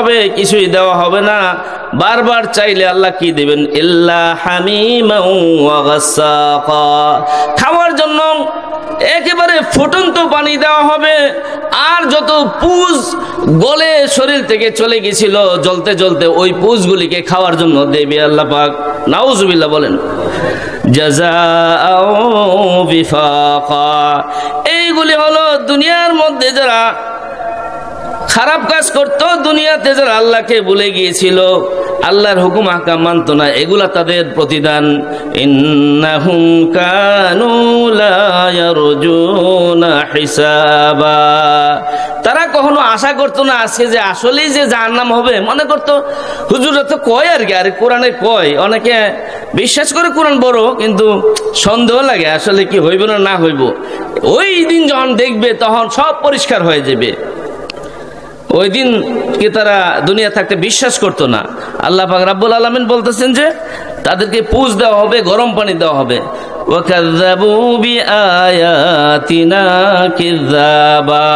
হবে, কিছুই দেওয়া হবে না। বারবার চাইলে আল্লাহ কি দেবেন? ইল্লা হামিমান ওয়া গাসসাকা, খাওয়ার জন্য একেবারে ফুটন্ত পানি দেওয়া হবে। আর যত পুজ গলে শরীর থেকে চলে গেছিল জ্বলতে জ্বলতে, ওই পুজগুলিকে খাওয়ার জন্য দেবে আল্লাহ পাক। নাউজুবিল্লাহ বলেন। জাযাআও বিফাকা, এইগুলি হলো দুনিয়ার মধ্যে যারা খারাপ কাজ করত, দুনিয়াতে যারা আল্লাহকে ভুলে গিয়েছিল, আল্লাহর হুকুম আহকাম মানত না, এগুলা তাদের প্রতিদান। ইন্নাহুম কানু লা ইয়ারজুনা হিসাবা, তারা কখনো আশা করতো না আজকে যে আসলেই যে জাহান্নাম হবে। মনে করতো হুজুরা তো কয় আর কি, আরে কোরআনে কয়, অনেকে বিশ্বাস করে কোরআন বড়, কিন্তু সন্দেহ লাগে আসলে কি হইব না না হইব। ওই দিন যখন দেখবে তখন সব পরিষ্কার হয়ে যাবে। ওই দিন কি তারা দুনিয়া থাকতে বিশ্বাস করতো না। আল্লাহ পাক রাব্বুল আলামিন বলতেছেন যে তাদেরকে পুজ দেওয়া হবে, গরম পানি দেওয়া হবে। ওয়াকাযাবু বিআয়াতিনা কিযাবা,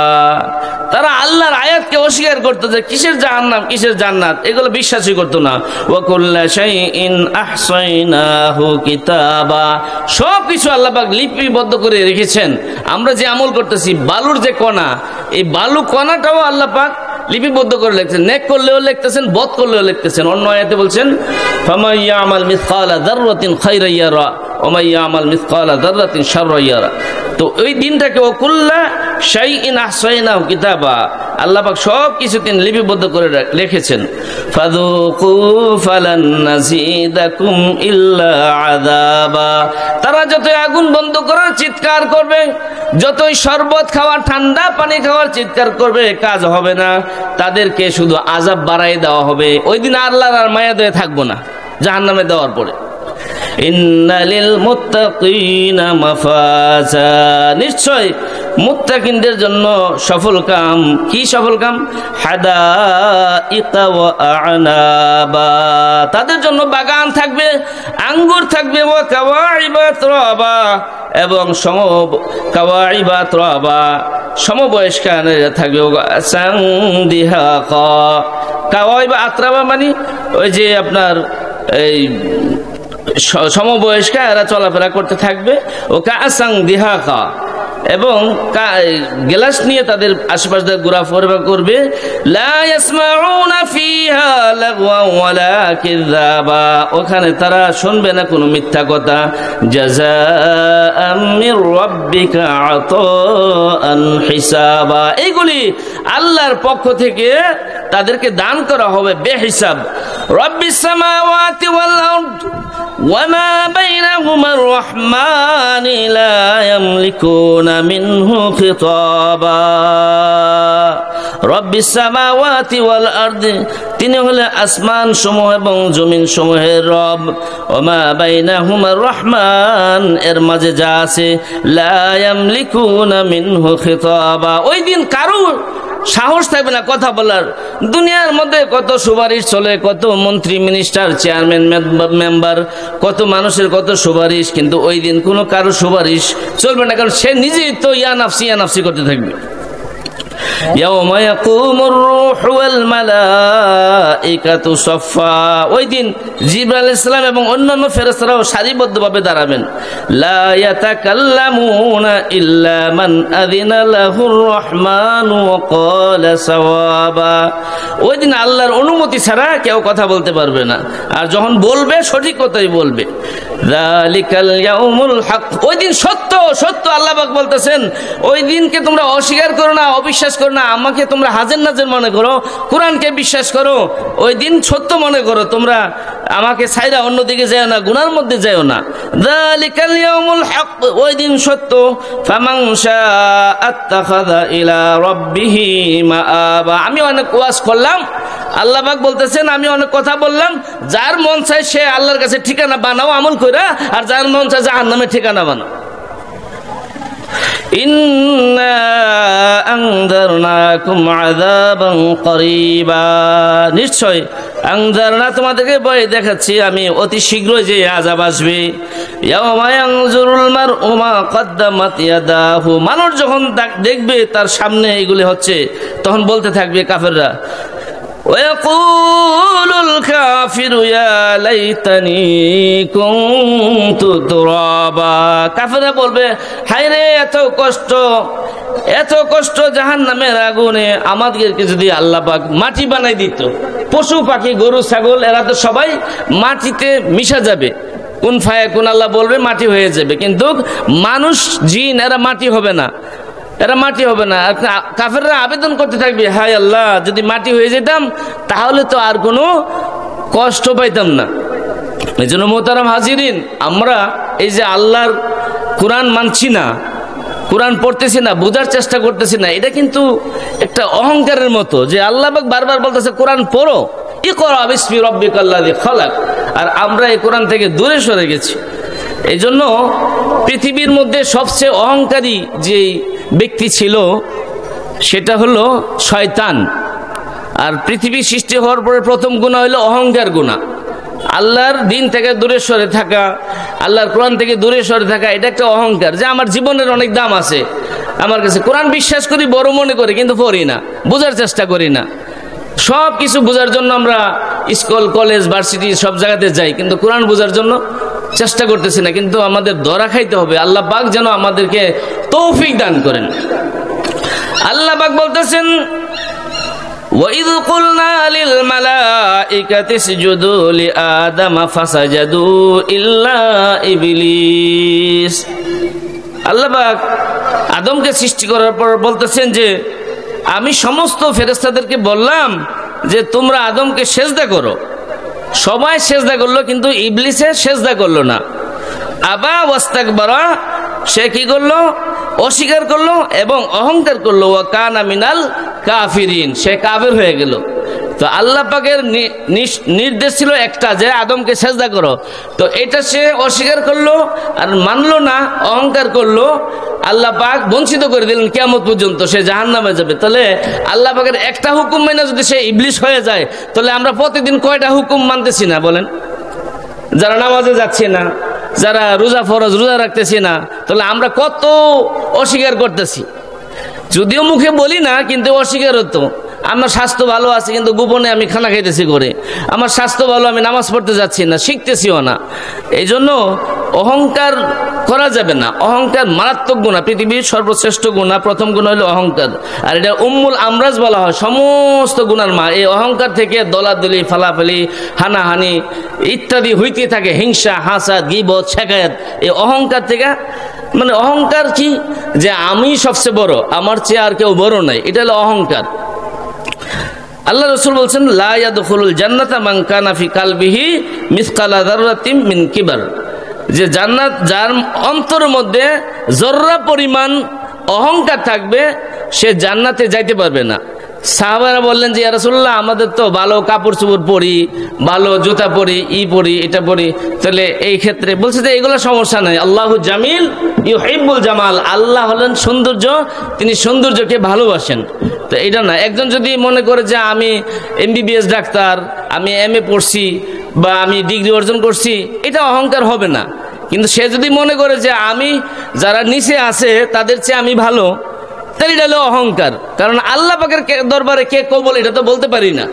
তারা আল্লাহর আয়াতকে অস্বীকার করতো, যে কিসের জাহান্নাম কিসের জান্নাত, এগুলো বিশ্বাসই করতো না। ওয়া কুল্লা শাইইন আহসাইনাহু কিতাবা, সব কিছু আল্লাহ পাক লিপিবদ্ধ করে রেখেছেন। আমরা যে আমল করতেছি, বালুর যে কণা, এই বালু কণাটাও আল্লাহ পাক লিপিবদ্ধ করে লিখতেছেন। নেক করলেও লিখতেছেন, বদ করলেও লিখতেছেন। অন্য আয়াতে বলছেন ফামান ইয়ামাল মিসকালা যাররাতিন খায়রান ইয়ারা ওয়া মান ইয়ামাল মিসকালা যাররাতিন শাররান ইয়ারা। তো ওই দিনটাকে ওকুল্লা শাইইন আহসাইনাহু কিতাবা, আল্লাহ পাক সব কিছু তিনি লিপিবদ্ধ করে রেখেছেন। ফাযুকু ফালান নাযিদাকুম ইল্লা আযাবা, তারা যতই আগুন বন্ধ করার চিৎকার করবে, যতই শরবত খাওয়ার, ঠান্ডা পানি খাওয়ার চিৎকার করবে, কাজ হবে না, তাদেরকে শুধু আযাব বাড়াই দেওয়া হবে। ওই দিন আল্লাহর আর মায়া দয়া থাকবো না জাহান্নামে দেওয়ার পরে। ইন্নালিল মুত্তাকিনা মাফাজা, নিশ্চয় মুত্তাকিনদের জন্য সফল কাম। কি সফল কাম? হাদাইকা ওয়া আ'নাবা, তাদের জন্য বাগান থাকবে, আঙ্গুর থাকবে। ওয়া কাওয়াইবা ত্রাবা, এবং কাওয়াইবা ত্রাবা, সমবয়স্কারা থাকবে। সাংদিহাকা, কাওয়াইবা আত্রাবা মানে ওই যে আপনার এই সমবয়স্কা এরা চলাফেরা করতে থাকবে। ও কাসাং দিহাকা, এবং গ্লাস নিয়ে তাদের আশেপাশ দিয়ে ঘোরাফেরা করবে। লা ইয়াসমাউনা ফিহা লাগওয়ান ওয়ালা কিযাবা, ওখানে তারা শুনবে না কোনো মিথ্যা কথা। জাযাআম মির রাব্বিকা আতাআন হিসাবা, এইগুলি আল্লাহর পক্ষ থেকে তাদেরকে দান করা হবে বেহিসাব। রব্বিস সামাওয়াতি ওয়াল আরদ ওয়া মা বাইনাহুমার রহমানি লা ইয়ামলিকুনা মিনহু খিতাবা। রব্বিস সামাওয়াতি ওয়াল আরদ, তিনি হলেন আসমান সমূহ এবং জমিন সমূহের রব। ওয়া মা বাইনাহুমার রহমান, এর মাঝে যা আছে। লা ইয়ামলিকুনা মিনহু খিতাবা, ওই দিন কারো সাহস থাকবে না কথা বলার। দুনিয়ার মধ্যে কত সুপারিশ চলে, কত মন্ত্রী মিনিস্টার চেয়ারম্যান মেম্বার, কত মানুষের কত সুপারিশ, কিন্তু ওই দিন কোনো কারো সুপারিশ চলবে না, কারণ সে নিজেই তো ইয়া নাফসি করতে থাকবে। ইয়াউমা ইয়াকুমুর রূহু ওয়াল মালাইকাতু সাফফা, ওই দিন জিবরাইল আলাইহিস সালাম এবং অন্যান্য ফেরেশতারাও সারিবদ্ধভাবে দাঁড়াবেন। লা ইয়াতাকাল্লামুনা ইল্লা মান আযিনা লাহুর রহমানু ওয়া ক্বালা সাওয়াবা, ওই দিন আল্লাহর অনুমতি ছাড়া কেউ কথা বলতে পারবে না, আর যখন বলবে সঠিক কথাই বলবে। যালিকাল ইয়াউমুল হক, ওই দিন সত্য আল্লাহ পাক বলতেছেন, ওই দিনকে তোমরা অস্বীকার করো না, অবিশ্বাস করো না, আমাকে তোমরা হাজির নাজির মনে করো, কোরআনকে বিশ্বাস করো, ওই দিন সত্য মনে করো, তোমরা আমাকে ছাইরা অন্যদিকে যাও না, গুনার মধ্যে যাও না। যালিকাল ইয়াউমুল হক, ওই দিন সত্য। ফামান শাআ আত্তাখাযা ইলা রাব্বিহি মাআবা, আমি অনেক ওয়াজ করলাম, আল্লাহ পাক বলতেছেন আমি অনেক কথা বললাম, যার মন চায় সে আল্লাহর কাছে ঠিকানা বানাও আমল কইরা, আর যার মন চায় জাহান্নামে ঠিকানা বানাও। ইন্না আনযারনাকুম আযাবান করিবা, নিশ্চয় আনযারনা, তোমাদেরকে ভয় দেখাচ্ছি আমি, অতি শীঘ্রই যে আযাব আসবে। ইয়াওমা ইয়ানজুরুল মারউ মা কদ্দামাত ইয়াদাহু, মানুষ যখন দেখবে তার সামনে এগুলি হচ্ছে, তখন বলতে থাকবে কাফেররা, ওয়ায়াকুলুল কাফিরু ইয়া লাইতানি কুনতু তুরাবা, কাফেররা বলবে হায় রে এত কষ্ট জাহান্নামের আগুনে, আমাদেরকে যদি আল্লাহ পাক মাটি বানাই দিত। পশু পাখি গরু ছাগল এরা তো সবাই মাটিতে মিশা যাবে, কোন ফায়াকুন আল্লাহ বলবে মাটি হয়ে যাবে, কিন্তু মানুষ জিন এরা মাটি হবে না, এরা মাটি হবে না। কাফেররা আবেদন করতে থাকবে, হায় আল্লাহ যদি মাটি হয়ে যেতাম তাহলে তো আর কোনো কষ্ট পাইতাম না। এই জন্য মোহতারাম হাজিরিন, আমরা এই যে আল্লাহর কোরআন মানছি না, কোরআন পড়তেছি না, বোঝার চেষ্টা করতেছি না, এটা কিন্তু একটা অহংকারের মতো। যে আল্লাহ পাক বারবার বলতেছে কোরআন পড়ো, ইকরা বিসমি রাব্বিকাল্লাযী খালাক, আর আমরা এই কোরআন থেকে দূরে সরে গেছি। এই জন্য পৃথিবীর মধ্যে সবচেয়ে অহংকারী যে ব্যক্তি ছিল সেটা হলো শয়তান। আর পৃথিবী সৃষ্টি হওয়ার পরে প্রথম গুনাহ হলো অহংকার গুনাহ। আল্লাহর দিন থেকে দূরে সরে থাকা, আল্লাহর কোরআন থেকে দূরে সরে থাকা, এটা একটা অহংকার। যে আমার জীবনের অনেক দাম আছে, আমার কাছে কোরআন বিশ্বাস করি, বড় মনে করি, কিন্তু পড়ি না, বোঝার চেষ্টা করি না। সব কিছু বোঝার জন্য আমরা স্কুল কলেজ ভার্সিটি সব জায়গাতে যাই, কিন্তু কোরআন বোঝার জন্য চেষ্টা করতেছি না। কিন্তু আমাদের ধরা খাইতে হবে, আল্লাহ পাক যেন আমাদেরকে তৌফিক দান করেন। আল্লাহ পাক বলতেছেন وَإِذْ قُلْنَا لِلْمَلَائِكَةِ اسْجُدُوا لِآدَمَ فَسَجَدُوا إِلَّا إِبْلِيسَ। আল্লাহ পাক আদমকে সৃষ্টি করার পর বলতেছেন যে আমি সমস্ত ফেরেশতাদেরকে বললাম যে তোমরা আদমকে সেজদা করো। সবাই সেজদা করলো, কিন্তু ইবলিসে সেজদা করলো না। আবা ওয়াস্তাকবারা, সে কি করলো? অস্বীকার করলো এবং অহংকার করলো। ওয়া কানা মিনাল কাফিরিন, সে কাফের হয়ে গেল। তো আল্লাহ পাকের নির্দেশ ছিল একটা, যে আদমকে সেজদা করো। তো এটা সে অস্বীকার করলো আর মানলো না, অহংকার করলো। আল্লাহ পাক বঞ্চিত করে দিলেন, কিয়ামত পর্যন্ত সে জাহান্নামে যাবে। তাহলে আল্লাহ পাকের একটা হুকুম মেনে যদি সে ইবলিস হয়ে যায়, তাহলে আমরা প্রতিদিন কয়টা হুকুম মানতেছি না বলেন? যারা নামাজে যাচ্ছি না, যারা রোজা ফরজ রোজা রাখতেছি না, তাহলে আমরা কত অস্বীকার করতেছি। যদিও মুখে বলি না, কিন্তু অস্বীকার হতো। আমার স্বাস্থ্য ভালো আছে, কিন্তু গোপনে আমি খানা খাইতেছি করে। আমার স্বাস্থ্য ভালো, আমি নামাজ পড়তে যাচ্ছি না, শিখতেছিও না। এই জন্য অহংকার করা যাবে না। অহংকার মারাত্মক গুনাহ, পৃথিবীর সর্বশ্রেষ্ঠ গুনাহ। প্রথম গুনাহ হলো অহংকার, আর এটা উম্মুল আমরাজ বলা হয়, সমস্ত গুনার মা। এই অহংকার থেকে দলাদলি, ফালাফালি, হানাহানি ইত্যাদি হইতে থাকে। হিংসা, হাসাদ, গীবত, শিকায়াত, এই অহংকার থেকে। মানে অহংকার কি? যে আমি সবচেয়ে বড়, আমার চেয়ে আর কেউ বড় নাই, এটা হলো অহংকার। আল্লাহ রাসূল বলছেন লা ইয়াদখুলুল জান্নাতা মান কানা ফি কালবিহি মিসকালা যাররাতিন মিন কিবার, যে জান্নাত যার অন্তরের মধ্যে জররা পরিমাণ অহংকার থাকবে, সে জান্নাতে যাইতে পারবে না। সাহাবারা বললেন যে ইয়া রাসূলুল্লাহ, আমাদের তো ভালো কাপড় চোপড় পরি, ভালো জুতা পরি, পরি, এটা পরি, তাহলে এই ক্ষেত্রে বলছে যে এগুলো সমস্যা নাই। আল্লাহু জামিল ইউহিব্বুল জামাল, আল্লাহ হলেন সৌন্দর্য, তিনি সৌন্দর্যকে ভালোবাসেন। তো এটা না, একজন যদি মনে করে যে আমি MBBS ডাক্তার, আমি MA পড়ছি বা আমি ডিগ্রি অর্জন করছি, এটা অহংকার হবে না। কিন্তু সে যদি মনে করে যে আমি যারা নিচে আছে তাদের চেয়ে আমি ভালো, তাহলে এটা হলো অহংকার। কারণ আল্লাহ পাকের দরবারে কে কবুল এটা তো বলতে পারি না।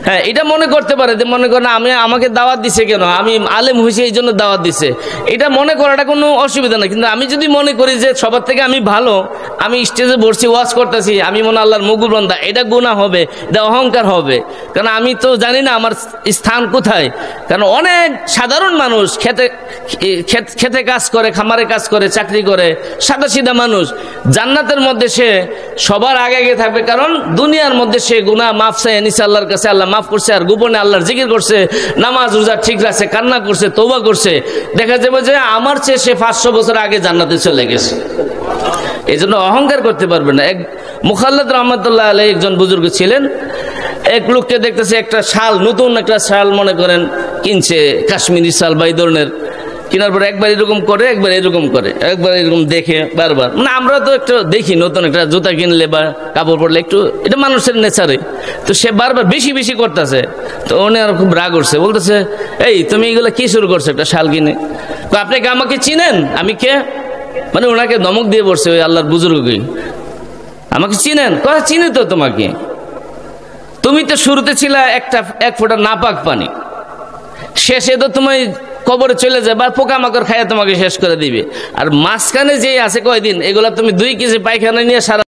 হ্যাঁ, এটা মনে করতে পারে যে মনে করেন আমাকে দাওয়াত দিছে কেন, আমি আলেম হয়েছি এই জন্য দাওয়াত দিছে, এটা মনে করাটা কোনো অসুবিধা নেই। কিন্তু আমি যদি মনে করি যে সবার থেকে আমি ভালো, আমি স্টেজে বসছি, ওয়াজ করতেছি, আমি মনে আল্লাহর মকবুল বান্দা, এটা গুনাহ হবে, এটা অহংকার হবে। কারণ আমি তো জানি না আমার স্থান কোথায়। কারণ অনেক সাধারণ মানুষ খেতে কাজ করে, খামারে কাজ করে, চাকরি করে, সাদা সিধা মানুষ, জান্নাতের মধ্যে সে সবার আগে আগে থাকবে। কারণ দুনিয়ার মধ্যে সে গুনাহ মাফ চায় নিছে আল্লাহর কাছে, আল্লাহ মাফ করছে, আর গোপনে আল্লাহর জিকির করছে, নামাজ রোজা ঠিক রাখছে, কান্না করছে, তওবা করছে। দেখা যাবে যে আমার চেয়ে সে 500 বছর আগে জান্নাতে চলে গেছে। এই জন্য অহংকার করতে পারবে না। এক মুখাল্লাদ রহমতুল্লাহ আলাইহি একজন বুজুর্গ ছিলেন। এক লোককে দেখতেছে একটা শাল, নতুন একটা শাল মনে করেন কিনছে, কাশ্মীরি শাল বা এই ধরনের, কেনার পরে একবার এরকম করে, একবার এরকম করে, একবার এরকম দেখে বারবার। মানে আমরা তো একটু দেখি, নতুন একটা জুতা কিনলে বা কাপড় পরলে একটু, এটা মানুষের নেচারে। তো সে বারবার বেশি বেশি করতেছে। তো উনি আর খুব রাগ করছে, বলতেছে এই তুমি এগুলো কি শুরু করছো একটা শাল কিনে? আপনি কি আমাকে চিনেন? আমি কে? মানে ওনাকে ধমক দিয়ে পড়ছে ওই আল্লাহর বুজুর্গকে, আমাকে চিনেন? কথা চিনি তো তোমাকে। তুমি তো শুরুতে ছিলা এক ফোঁটা নাপাক পানি, শেষে তো তুমি কবরে চলে যাবে আর পোকামাকড় খাইয়া তোমাকে শেষ করে দিবে। আর মাঝখানে যে আছে কয়দিন, এগুলা তুমি 2 কেজি পায়খানা নিয়ে সারা